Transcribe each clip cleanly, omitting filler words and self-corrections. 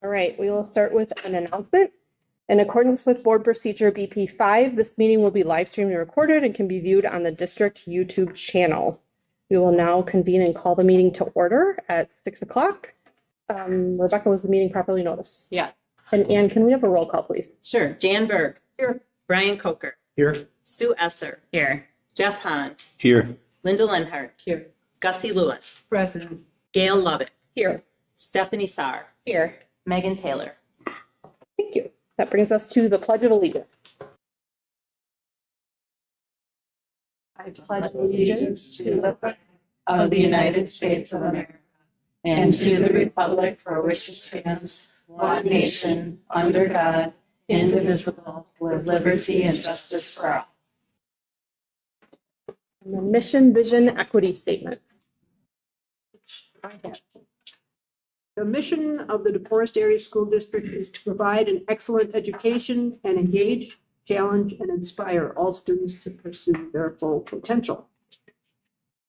All right, we will start with an announcement. In accordance with board procedure BP 5, this meeting will be live streamed and recorded and can be viewed on the district YouTube channel. We will now convene and call the meeting to order at 6 o'clock. Rebecca, was the meeting properly noticed? Yeah. And Ann, can we have a roll call, please? Sure. Jan Berg. Here. Brian Coker. Here. Sue Esser. Here. Jeff Hahn. Here. Linda Lenhart. Here. Gussie Lewis. Present. Gail Lovett. Here. Stephanie Sarr. Here. Megan Taylor. Thank you. That brings us to the Pledge of Allegiance. I pledge allegiance to the flag of the United States of America and to the republic for which it stands, one nation, under God, indivisible, with liberty and justice for all. And the mission, vision, equity statements. The mission of the DeForest Area School District is to provide an excellent education and engage, challenge, and inspire all students to pursue their full potential.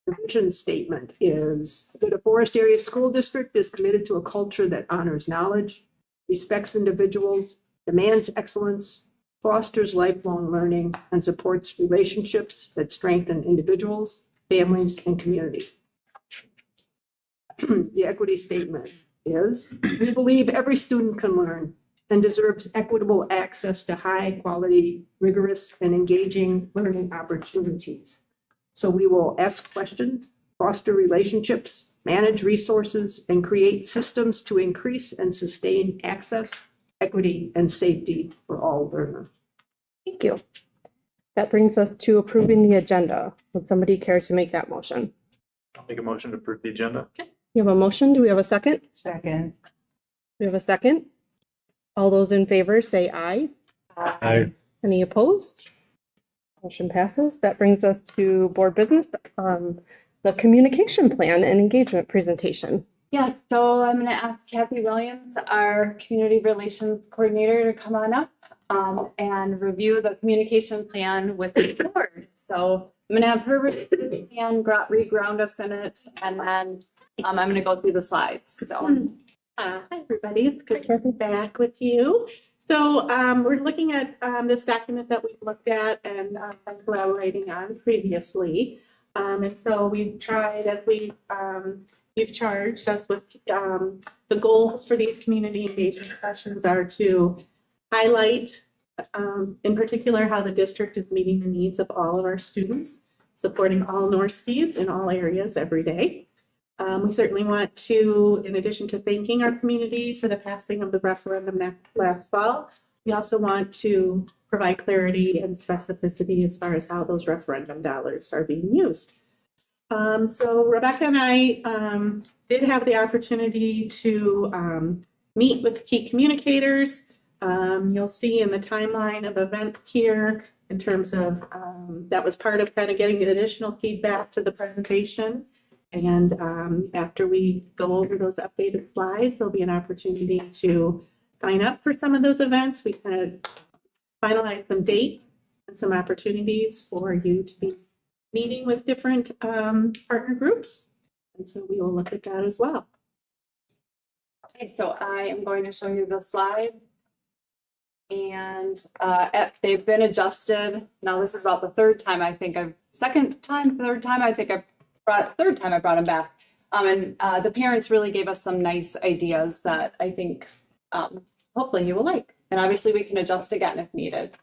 The vision statement is the DeForest Area School District is committed to a culture that honors knowledge, respects individuals, demands excellence, fosters lifelong learning, and supports relationships that strengthen individuals, families, and community. The equity statement is, we believe every student can learn and deserves equitable access to high quality, rigorous, and engaging learning opportunities. So we will ask questions, foster relationships, manage resources, and create systems to increase and sustain access, equity, and safety for all learners. Thank you. That brings us to approving the agenda. Would somebody care to make that motion? I'll make a motion to approve the agenda. You have a motion. Do we have a second? Second. We have a second. All those in favor say aye. Aye. Any opposed? Motion passes. That brings us to board business, the communication plan and engagement presentation. Yes, so I'm going to ask Kathy Williams, our community relations coordinator, to come on up and review the communication plan with the board. So I'm going to have her review the plan, re-ground us in it, and then I'm going to go through the slides. So. Hi, everybody. It's good to be back with you. So we're looking at this document that we've looked at and been collaborating on previously. And so we've tried, as you've charged us with the goals for these community engagement sessions are to highlight, in particular, how the district is meeting the needs of all of our students, supporting all Norskies in all areas every day. We certainly want to, in addition to thanking our community for the passing of the referendum last fall, we also want to provide clarity and specificity as far as how those referendum dollars are being used. So Rebecca and I did have the opportunity to meet with key communicators. You'll see in the timeline of events here in terms of that was part of kind of getting additional feedback to the presentation. And after we go over those updated slides, there'll be an opportunity to sign up for some of those events. We kind of finalize some dates and some opportunities for you to be meeting with different partner groups. And so we will look at that as well. Okay, so I am going to show you the slides. And they've been adjusted. Now this is about the third time I brought them back. And the parents really gave us some nice ideas that I think hopefully you will like. And obviously we can adjust again if needed.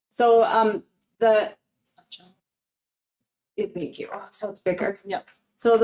So thank you. So it's bigger. Yep. So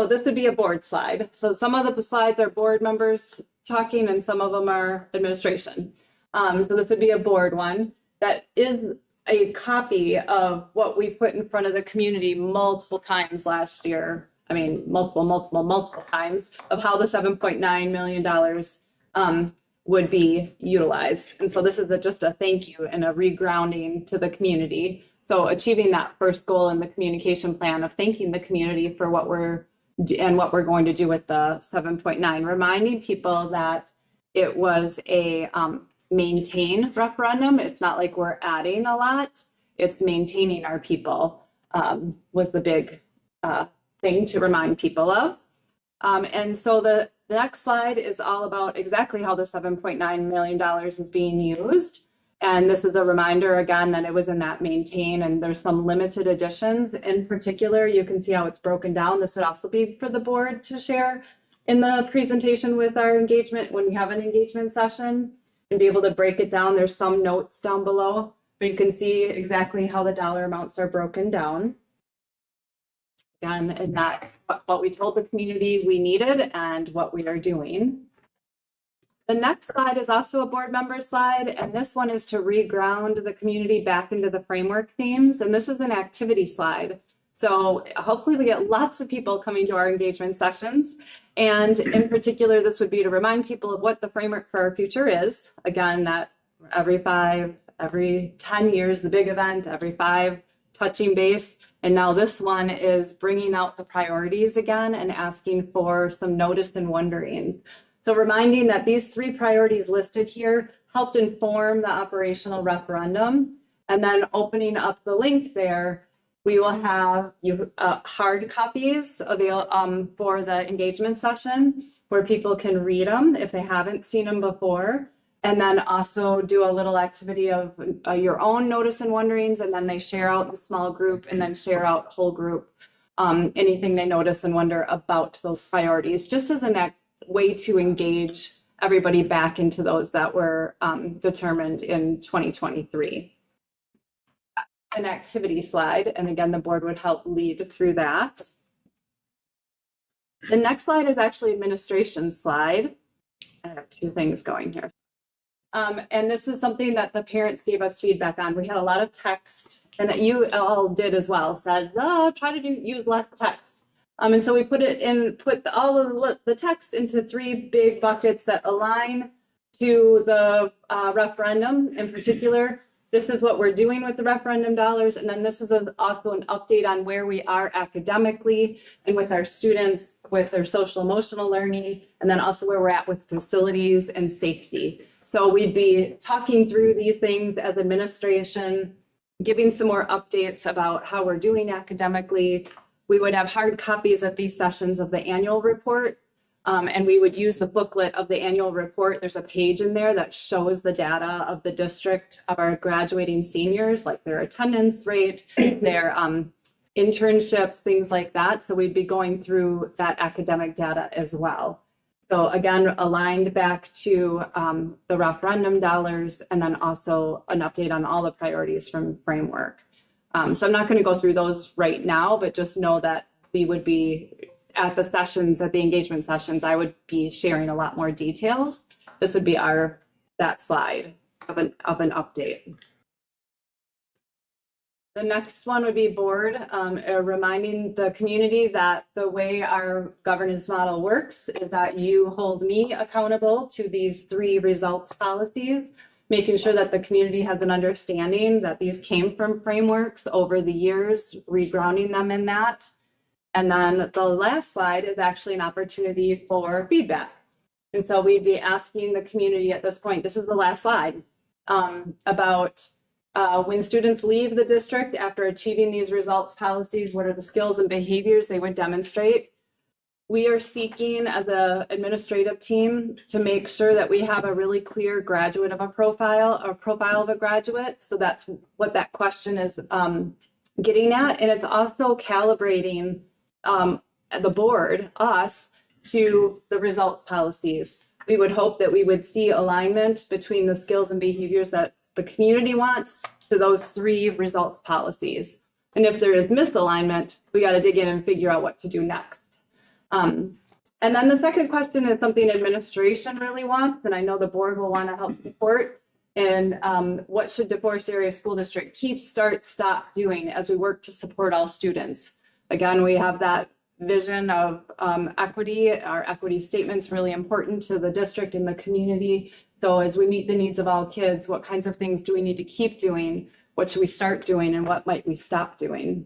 this would be a board slide. So some of the slides are board members talking and some of them are administration. So this would be a board one that is a copy of what we put in front of the community multiple times last year. I mean, multiple times of how the $7.9 million would be utilized. And so this is just a thank you and a regrounding to the community. So achieving that first goal in the communication plan of thanking the community for what we're going to do with the 7.9, reminding people that it was a maintain referendum. It's not like we're adding a lot. It's maintaining our people was the big thing to remind people of. And so the next slide is all about exactly how the $7.9 million is being used. And this is a reminder again that it was in that maintain, and there's some limited additions. In particular, you can see how it's broken down. This would also be for the board to share in the presentation with our engagement when we have an engagement session and be able to break it down. There's some notes down below, but you can see exactly how the dollar amounts are broken down. Again, and that's what we told the community we needed and what we are doing. The next slide is also a board member slide, and this one is to reground the community back into the framework themes. And this is an activity slide. So hopefully we get lots of people coming to our engagement sessions. And in particular, this would be to remind people of what the framework for our future is. Again, that every 10 years, the big event, every 5, touching base. And now this one is bringing out the priorities again and asking for some notice and wonderings. So reminding that these 3 priorities listed here helped inform the operational referendum. And then opening up the link there, we will have hard copies available for the engagement session where people can read them if they haven't seen them before. And then also do a little activity of your own notice and wonderings, and then they share out the small group and then share out whole group anything they notice and wonder about those priorities, just as a way to engage everybody back into those that were determined in 2023. An activity slide, and again, the board would help lead through that. The next slide is actually administration slide. I have 2 things going here. And this is something that the parents gave us feedback on. We had a lot of text, and that you all did as well, said, try to use less text. And so we put all of the text into 3 big buckets that align to the referendum in particular. This is what we're doing with the referendum dollars. And then this is also an update on where we are academically and with our students, with their social emotional learning, and then also where we're at with facilities and safety. So we'd be talking through these things as administration, giving some more updates about how we're doing academically. We would have hard copies at these sessions of the annual report. And we would use the booklet of the annual report. There's a page in there that shows the data of the district of our graduating seniors, like their attendance rate, their internships, things like that. So we'd be going through that academic data as well. So again, aligned back to the referendum dollars, and then also an update on all the priorities from framework. So I'm not going to go through those right now, but just know that we would be at the sessions, at the engagement sessions, I would be sharing a lot more details. This would be that slide of an update. The next one would be board, reminding the community that the way our governance model works is that you hold me accountable to these 3 results policies, making sure that the community has an understanding that these came from frameworks over the years, regrounding them in that. And then the last slide is actually an opportunity for feedback. And so we'd be asking the community at this point, this is the last slide, about when students leave the district after achieving these results policies, what are the skills and behaviors they would demonstrate? We are seeking as an administrative team to make sure that we have a really clear graduate of a profile of a graduate. So that's what that question is getting at. And it's also calibrating the board, us, to the results policies. We would hope that we would see alignment between the skills and behaviors that the community wants to those 3 results policies. And if there is misalignment, we got to dig in and figure out what to do next. And then the second question is something administration really wants, and I know the board will want to help support. And what should DeForest Area School District keep, start, stop doing as we work to support all students? Again, we have that vision of equity. Our equity statement's really important to the district and the community. So as we meet the needs of all kids, what kinds of things do we need to keep doing? What should we start doing, and what might we stop doing?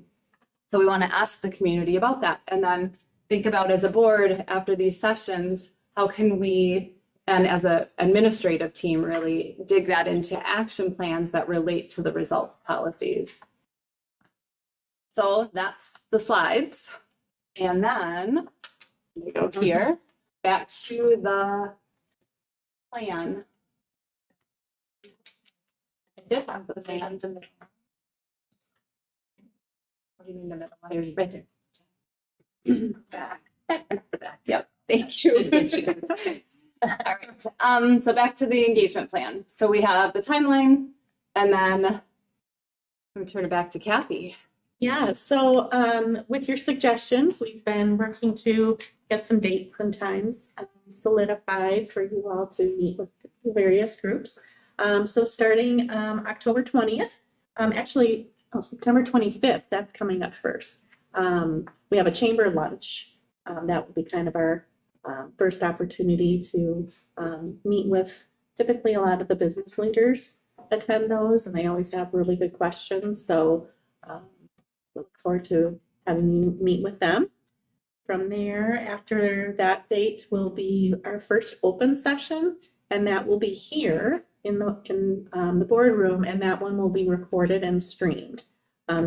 So we want to ask the community about that, and then think about as a board after these sessions, how can we, and as an administrative team, really dig that into action plans that relate to the results policies. So that's the slides. And then we go here, back to the plan. I did have the plan. What do you mean the middle one? Right there. Back. Yep, thank you. All right, so back to the engagement plan. So we have the timeline, and then I'm gonna turn it back to Kathy. Yeah, so with your suggestions, we've been working to get some dates and times solidified for you all to meet with the various groups. So starting October 20th, actually, September 25th, that's coming up first. We have a chamber lunch. That will be kind of our first opportunity to meet with, typically a lot of the business leaders attend those, and they always have really good questions. So look forward to having you meet with them. From there, after that date will be our first open session, and that will be here in the boardroom, and that one will be recorded and streamed.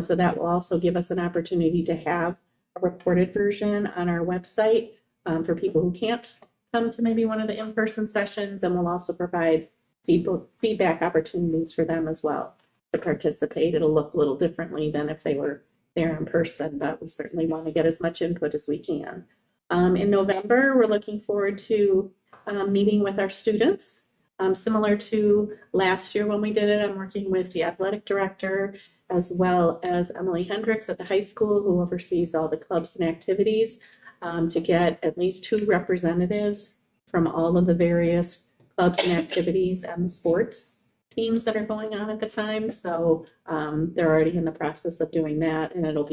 So that will also give us an opportunity to have a recorded version on our website for people who can't come to maybe one of the in-person sessions, and we'll also provide feedback opportunities for them as well to participate. It'll look a little differently than if they were there in person, but we certainly want to get as much input as we can. In November, we're looking forward to meeting with our students. Similar to last year when we did it, I'm working with the athletic director as well as Emily Hendricks at the high school, who oversees all the clubs and activities, to get at least 2 representatives from all of the various clubs and activities and the sports teams that are going on at the time. So they're already in the process of doing that, and it'll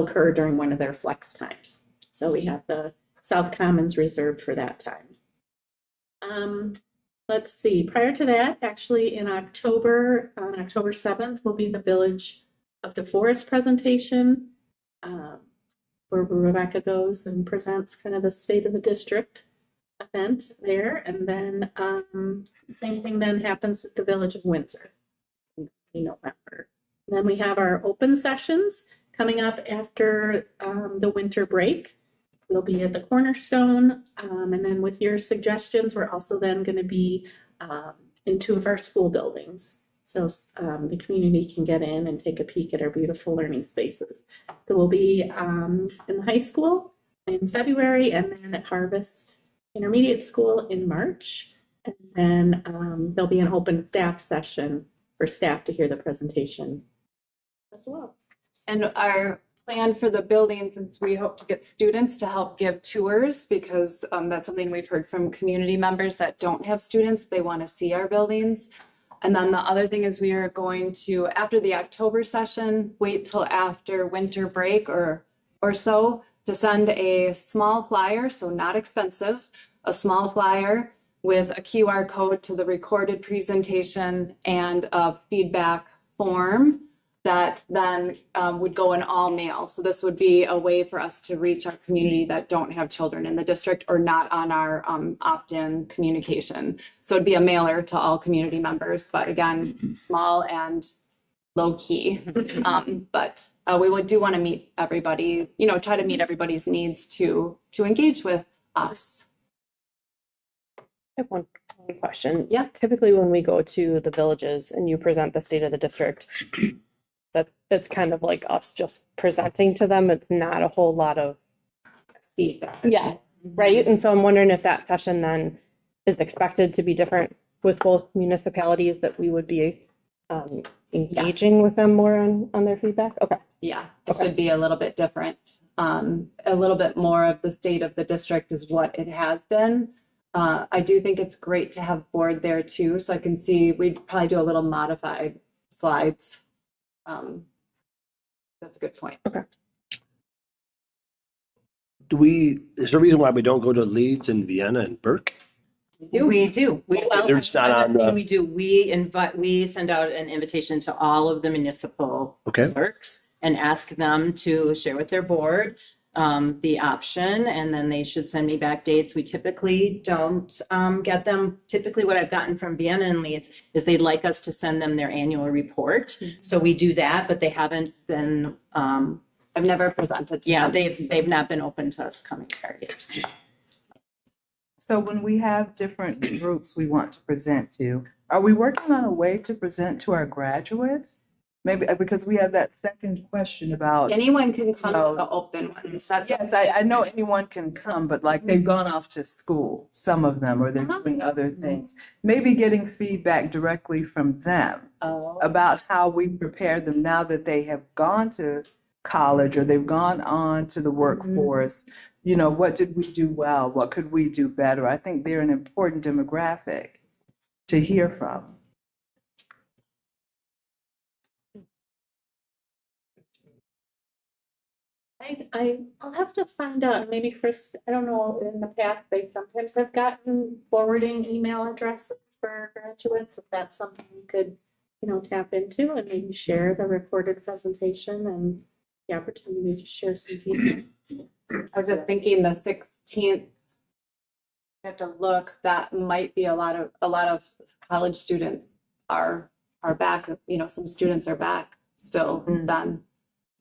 occur during one of their flex times. So we have the South Commons reserved for that time. Let's see, prior to that, actually in October, on October 7th, will be the Village of DeForest presentation, where Rebecca goes and presents kind of the state of the district event there. And then same thing then happens at the Village of Windsor in November. And then we have our open sessions coming up after the winter break. We'll be at the Cornerstone, and then with your suggestions, we're also then going to be in 2 of our school buildings. So the community can get in and take a peek at our beautiful learning spaces. So we'll be in the high school in February, and then at Harvest Intermediate School in March. And then there'll be an open staff session for staff to hear the presentation as well. And our plan for the buildings is we hope to get students to help give tours, because that's something we've heard from community members that don't have students. They want to see our buildings. And then the other thing is we are going to, after the October session, wait till after winter break or so to send a small flyer, so not expensive, a small flyer with a QR code to the recorded presentation and a feedback form that then would go in all mail. So this would be a way for us to reach our community that don't have children in the district or not on our opt-in communication. So it'd be a mailer to all community members, but again, small and low key. But we do want to meet everybody, try to meet everybody's needs to engage with us. I have one question. Yeah. Typically when we go to the villages and you present the state of the district, that's kind of like us just presenting to them. It's not a whole lot of feedback. Yeah, right. And so I'm wondering if that session then is expected to be different with both municipalities, that we would be engaging with them more on their feedback. Okay. Yeah, it should be a little bit different. A little bit more of the state of the district is what it has been. I do think it's great to have board there too. So I can see we'd probably do a little modified slides. That's a good point. Okay. Is there a reason why we don't go to Leeds and Vienna and Burke? We do. They're just not on the- We do. We send out an invitation to all of the municipal Okay. clerks and ask them to share with their board the option, and then they should send me back dates. We typically don't get them. Typically what I've gotten from Vienna and Leeds is they'd like us to send them their annual report. So we do that, but they haven't been I've never presented to Yeah, them. they've not been open to us coming here yet. So when we have different groups we want to present to, are we working on a way to present to our graduates? Maybe because we have that second question about, Anyone can come to No. the open ones. That's yes, I know anyone can come, but like they've gone off to school, some of them, or they're Uh-huh. doing other things. Maybe getting feedback directly from them Oh. about how we prepare them now that they have gone to college or they've gone on to the workforce. You know, what did we do well? What could we do better? I think they're an important demographic to hear from. I'll have to find out, maybe Chris, I don't know, in the past, they sometimes have gotten forwarding email addresses for graduates, if that's something we could, tap into and maybe share the recorded presentation and the opportunity to share some feedback. I was just thinking the 16th. I have to look, that might be a lot of college students are back, some students are back still then.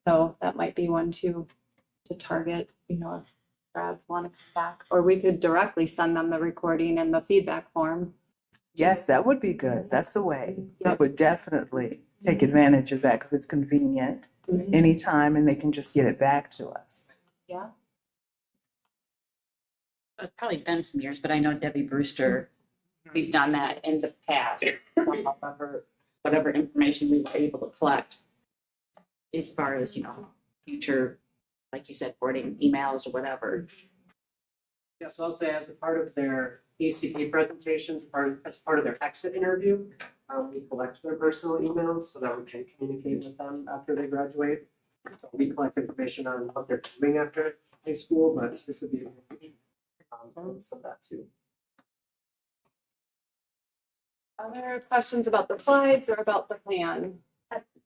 So that might be one to target, if grads want to come back, or we could directly send them the recording and the feedback form. Yes, that would be good. That's the way. I would definitely take advantage of that because it's convenient anytime and they can just get it back to us. Yeah. It's probably been some years, but I know Debbie Brewster, we've done that in the past. Whatever information we were able to collect as far as, future, like you said, forwarding emails or whatever. Yeah, so I'll say as a part of their ACP presentations, as part of their exit interview, we collect their personal emails so that we can communicate with them after they graduate. So we collect information on what they're doing after high school, but this would be some of that too. Other questions about the slides or about the plan?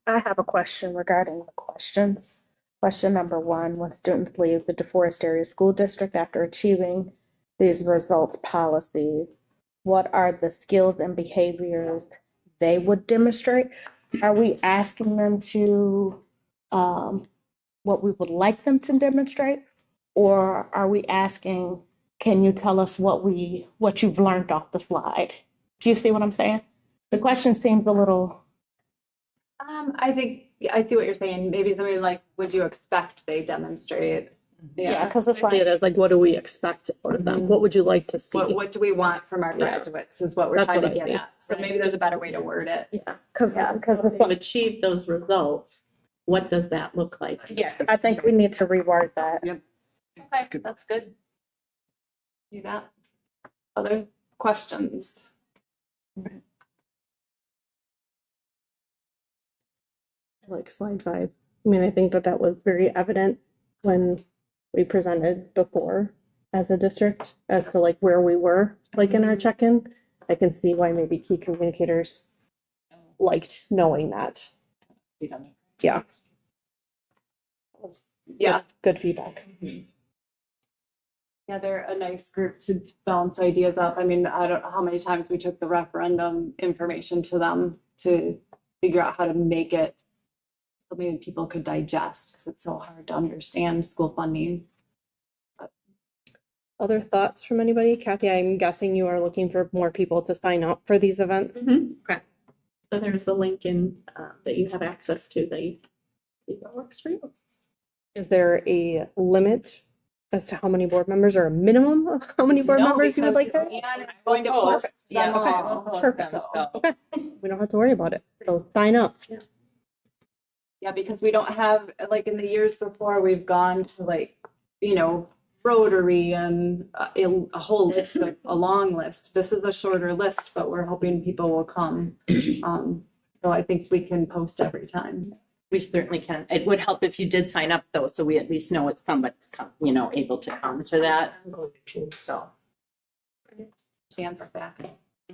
I have a question regarding the questions. Question number 1, when students leave the DeForest Area School District after achieving these results policies, what are the skills and behaviors they would demonstrate? Are we asking them to, what we would like them to demonstrate? Or are we asking, can you tell us what you've learned off the slide? Do you see what I'm saying? The question seems a little. I think, I see what you're saying. Maybe something like, would you expect they demonstrate? Yeah, because the I see it slide, as like, what do we expect out of them? What would you like to see? What do we want from our Yeah. graduates is what we're That's trying what to I get see. at. So maybe there's a better way to word it. yeah, because Yeah, If they've achieved those results, what does that look like? yeah, I think we need to reword that. Okay, that's good. Do that. Other questions? Like slide 5. I mean, I think that was very evident when we presented before as a district as to like where we were, like in our check-in. I can see why maybe key communicators liked knowing that. Yeah. Yeah. Good feedback. Yeah, they're a nice group to bounce ideas up. I mean, I don't know how many times we took the referendum information to them to figure out how to make it something that people could digest, because it's so hard to understand school funding. Other thoughts from anybody? Kathy, I'm guessing you are looking for more people to sign up for these events. Okay. So there's a link in that you have access to that you see what works for you. Is there a limit as to how many board members or a minimum of how many board No, members you would like because to? Ann is going to post them all. Perfect. So, Okay, we don't have to worry about it. So sign up. yeah, because we don't have, like in the years before, we've gone to like, Rotary and a whole list, a long list. This is a shorter list, but we're hoping people will come. So I think we can post every time. We certainly can. It would help if you did sign up though, so we at least know it's somebody's able to come to that. So. Hands are back.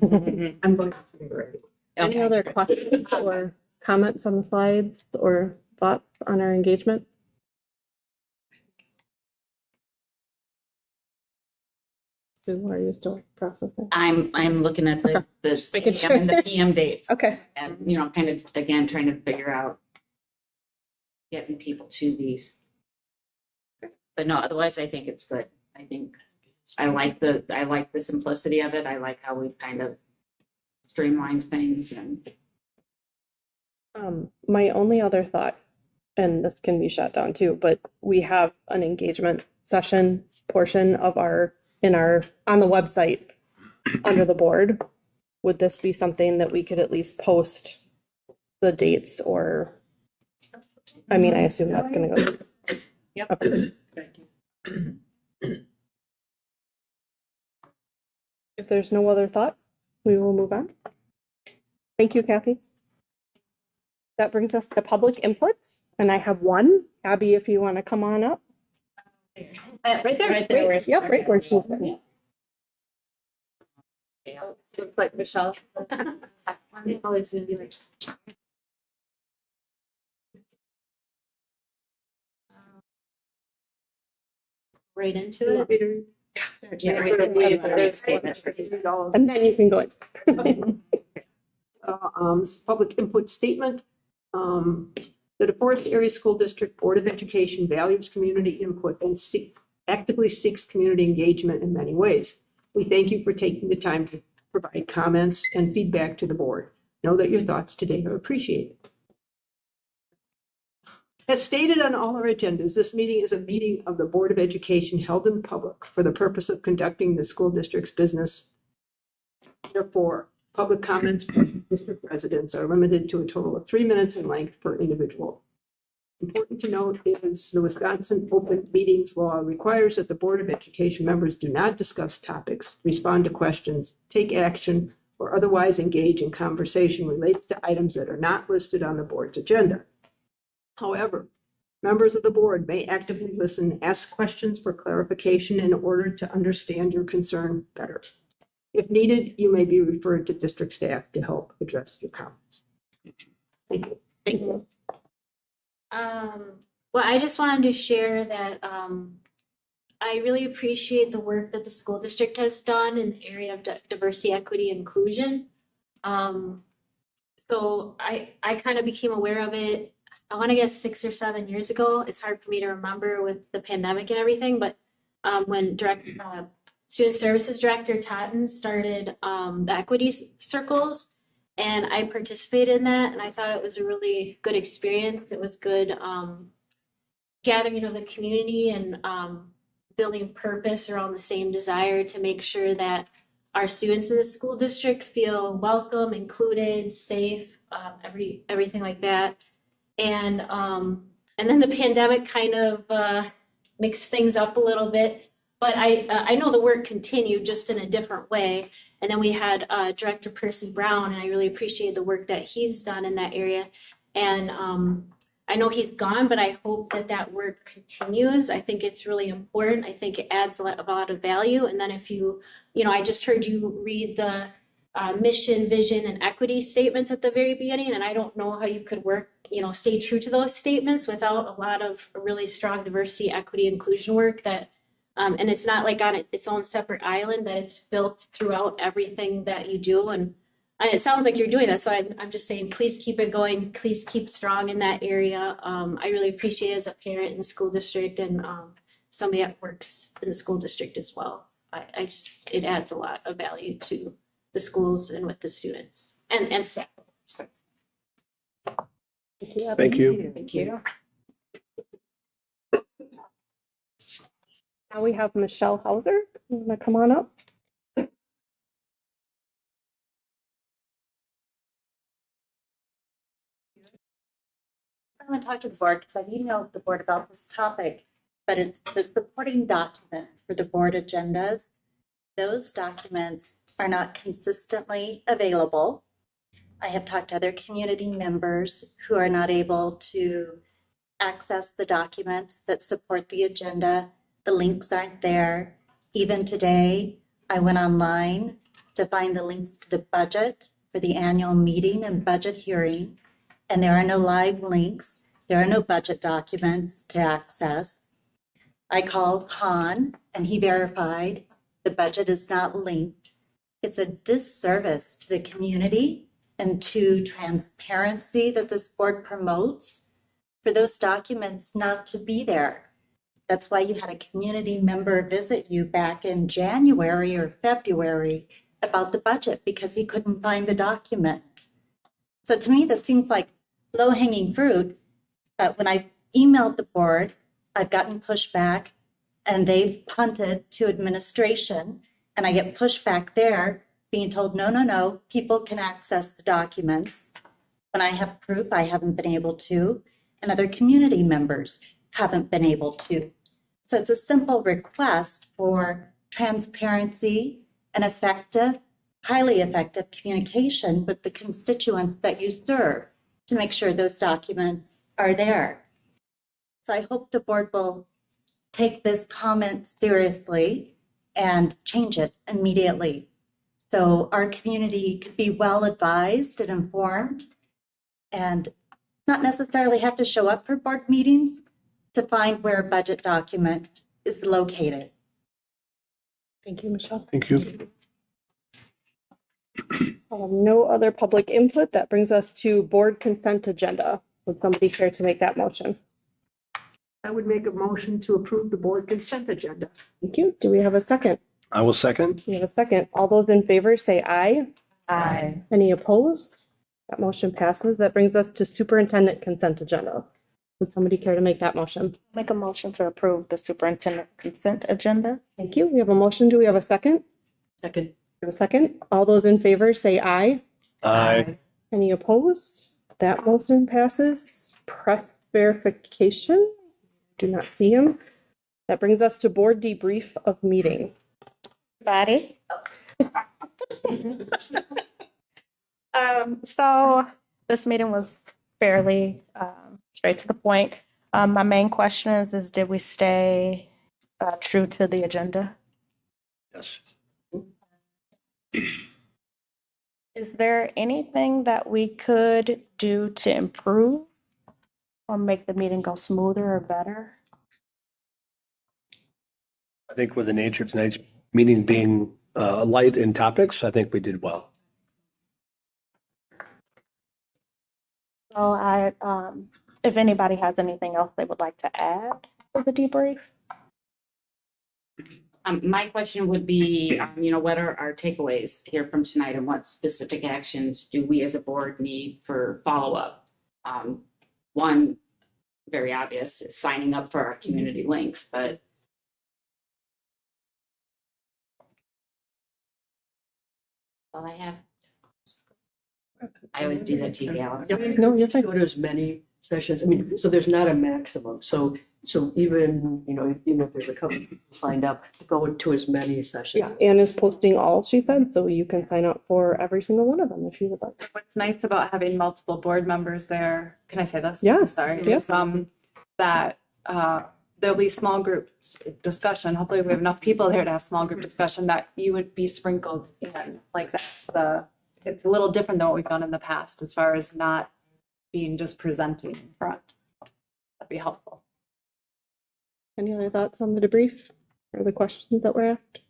I'm going to be ready. Any other questions or comments on the slides or thoughts on our engagement? Sue, are you still processing? I'm looking at the making PM and the PM dates Okay. and, kind of, again, trying to figure out getting people to these But no, otherwise I think it's good. I think I like the simplicity of it. I like how we've kind of streamlined things and My only other thought, and this can be shut down too, but we have an engagement session portion of on the website under the board. Would this be something that we could at least post the dates or, I mean, I assume that's gonna go. Yep. Okay. If there's no other thoughts, we will move on. Thank you, Kathy. That brings us to public input, and I have one. Abby, if you want to come on up. Right there. Right there. Yep, right where she's sitting. Looks like Michelle. Always gonna be like, right into it. Yeah, right there. There's- And then you can go into. Public input statement. The DeForest Area School District Board of Education values community input and actively seeks community engagement in many ways. We thank you for taking the time to provide comments and feedback to the board. Know that your thoughts today are appreciated. As stated on all our agendas, this meeting is a meeting of the Board of Education held in public for the purpose of conducting the school district's business. Therefore, public comments from district residents are limited to a total of 3 minutes in length per individual. Important to note is the Wisconsin Open Meetings Law requires that the Board of Education members do not discuss topics, respond to questions, take action, or otherwise engage in conversation related to items that are not listed on the board's agenda. However, members of the board may actively listen, ask questions for clarification in order to understand your concern better. If needed, you may be referred to district staff to help address your comments. Thank you. Thank you. Well, I just wanted to share that I really appreciate the work that the school district has done in the area of diversity, equity, inclusion. So I kind of became aware of it, I want to guess 6 or 7 years ago. It's hard for me to remember with the pandemic and everything, but when Student Services Director Totten started the equity circles, and I participated in that, and I thought it was a really good experience. It was good gathering of the community and building purpose around the same desire to make sure that our students in the school district feel welcome, included, safe, everything like that. And then the pandemic kind of mixed things up a little bit, but I know the work continued just in a different way. And then we had Director Percy Brown, and I really appreciate the work that he's done in that area. And I know he's gone, but I hope that that work continues. I think it's really important. I think it adds a lot of value. And then if I just heard you read the mission, vision, and equity statements at the very beginning, and I don't know how you could stay true to those statements without a lot of really strong diversity, equity, inclusion work that and it's not like on its own separate island, that it's built throughout everything that you do. And it sounds like you're doing that. So I'm just saying, please keep it going. Please keep strong in that area. I really appreciate it as a parent in the school district and somebody that works in the school district as well. It adds a lot of value to the schools and with the students and staff. So. Thank you. Thank you. Now we have Michelle Hauser. You want to come on up? I want to talk to the board because I've emailed the board about this topic, but it's the supporting document for the board agendas. Those documents are not consistently available. I have talked to other community members who are not able to access the documents that support the agenda. The links aren't there. Even today, I went online to find the links to the budget for the annual meeting and budget hearing, and there are no live links. There are no budget documents to access. I called Han, and he verified the budget is not linked. It's a disservice to the community and to transparency that this board promotes for those documents not to be there. That's why you had a community member visit you back in January or February about the budget because he couldn't find the document. So to me, this seems like low-hanging fruit. But when I emailed the board, I've gotten pushback and they've punted to administration. And I get pushback there being told, no, no, no, people can access the documents. When I have proof, I haven't been able to, and other community members haven't been able to. So it's a simple request for transparency and effective, highly effective communication with the constituents that you serve to make sure those documents are there. So I hope the board will take this comment seriously and change it immediately. So our community could be well advised and informed and not necessarily have to show up for board meetings to find where a budget document is located. Thank you, Michelle. Thank you. No other public input. That brings us to board consent agenda. Would somebody care to make that motion? I would make a motion to approve the board consent agenda. Thank you. Do we have a second? I will second. We have a second. All those in favor say aye. Aye. Any opposed? That motion passes. That brings us to superintendent consent agenda. Would somebody care to make that motion? Make a motion to approve the superintendent consent agenda. Thank you. We have a motion. Do we have a second? Second. We have a second. All those in favor say aye. Aye. Any opposed? That motion passes. Press verification. Do not see him. That brings us to board debrief of meeting. Everybody? So this meeting was fairly straight to the point. My main question is did we stay true to the agenda? Yes. Is there anything that we could do to improve or make the meeting go smoother or better? I think with the nature of tonight's meeting being light in topics, I think we did well. So if anybody has anything else they would like to add for the debrief? My question would be, what are our takeaways here from tonight and what specific actions do we as a board need for follow-up? One, very obvious, is signing up for our community links, but all I have. I always do that to you, Alex. No, you're fine. Go to as many sessions, I mean, so there's not a maximum, so even, even if there's a couple people signed up, go to as many sessions. Yeah, Anne is posting all, she said, so you can sign up for every single one of them if you would like. What's nice about having multiple board members there, can I say this? Yes, Sorry. yes. Is, that there'll be small group discussion. Hopefully we have enough people there to have small group discussion that you would be sprinkled in. Like it's a little different than what we've done in the past as far as not being just presenting in front. That'd be helpful. Any other thoughts on the debrief or the questions that were asked?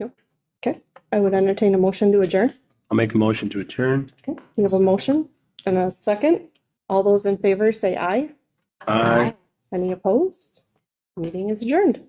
No? Okay, I would entertain a motion to adjourn. I'll make a motion to adjourn. Okay, we have a motion and a second. All those in favor say aye. Aye. Any opposed? Meeting is adjourned.